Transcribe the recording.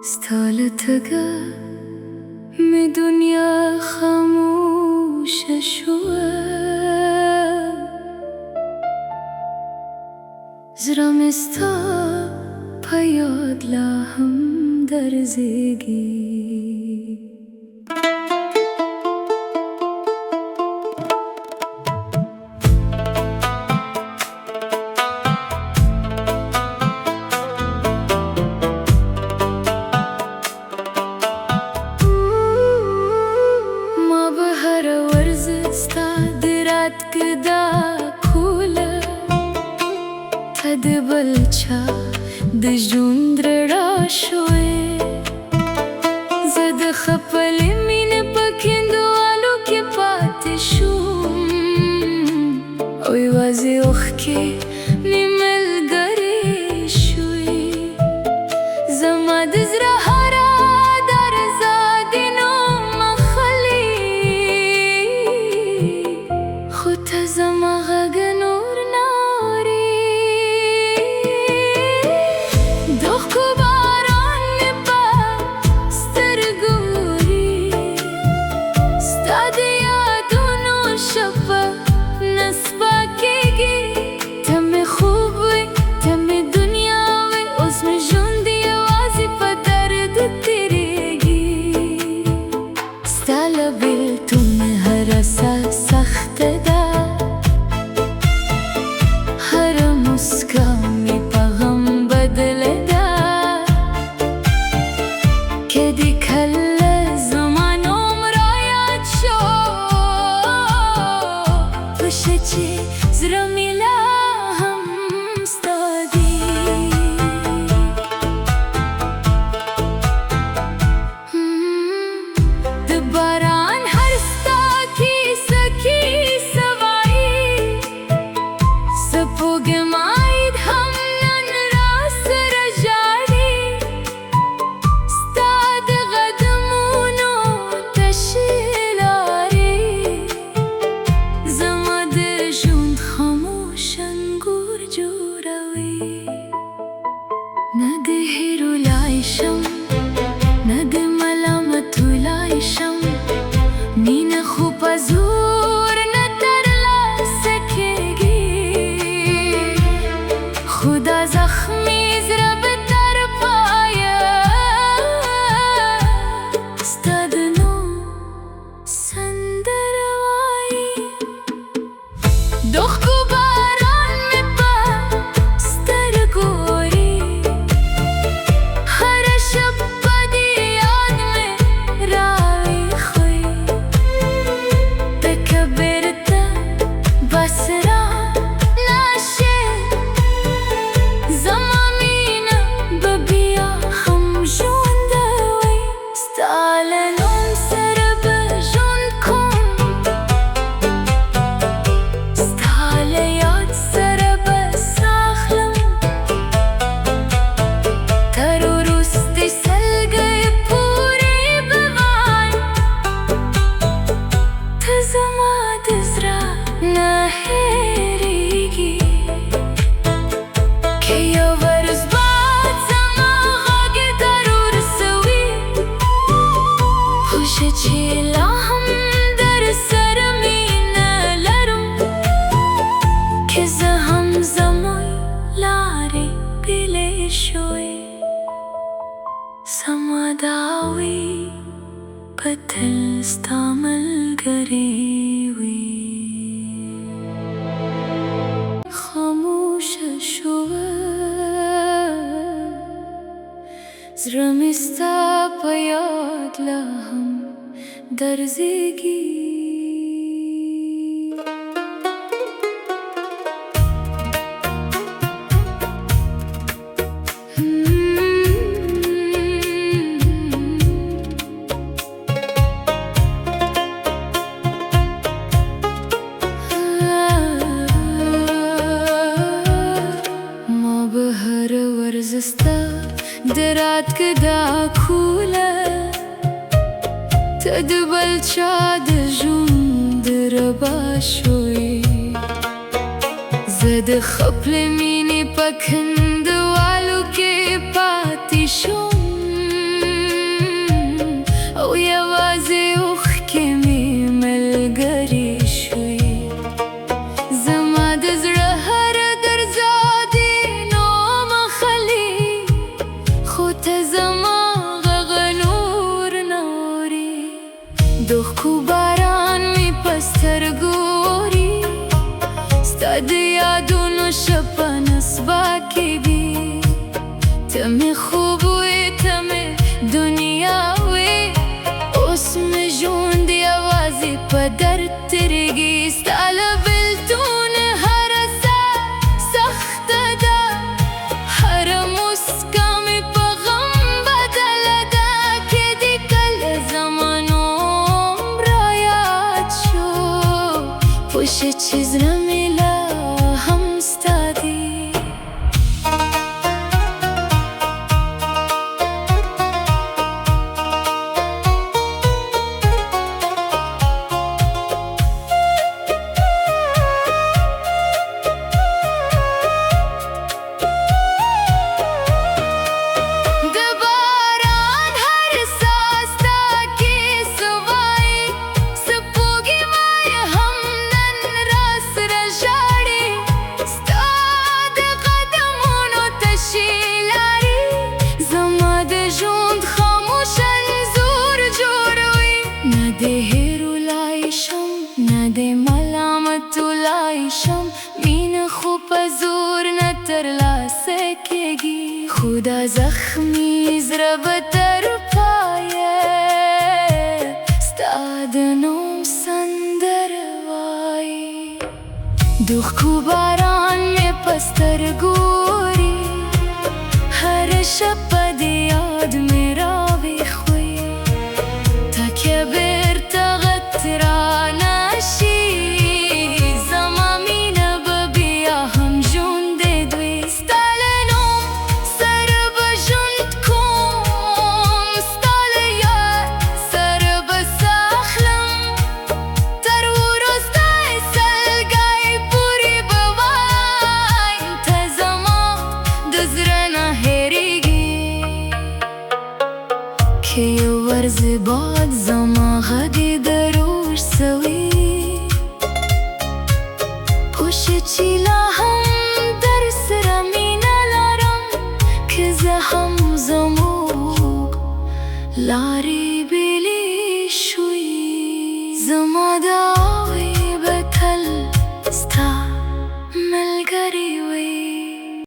استالتقى من دنيا خاموش شوية زرمستا پایاد لاهم در زیگی كدا كولا تدبلچا دجون درا شوي زد خپل مين پکندو آلو کې پاتې شوم اوی وازي اوخ کې نیمل ګری شوي زما د زړه هرا درزا دینو مخلي خو ته زما غږ نور ناري دوخ کو باران مې په سترګو وړي ستا د یادونو شپه نسبه کېږي ته مې خوب وې ته مې دنیا وې اوس مې ژوند یوازې په درد تېرېږي ستا له بېلتون مې هره ساه سخته ده سماداوي پتل ستامل گریوي خاموش شوه زړه مې ستا په یاد لا هم درزېږي درات كدا كولا تدبل شاد جون دربا شوي زد خپل ميني پکند والو کې پاتې شوم تمه خوبوی تمه دنیاوی اوس می ژوند یوازې په درد تیریږي ستا له بېلتون هره ساه سخته ده هره موسکا مې په غم بدله ده که دې کله زما نوم رایاد شو پوه شه چې زړه مې لا هم ستا دی مینه خو په زور نه ترلاسه کېږي خو دا زخمي زړه به تر پایه ستا د نوم سندره وایي د اوښکو باران مې په سترګو اوري هره شپه د یاد مې راویښوي تکیه بېرته غږ رانه شي که یو ورځ باد زما غږ د روح سوي پوه شه چې لا هم در سره مینه لرم که زه هم زموږ لارې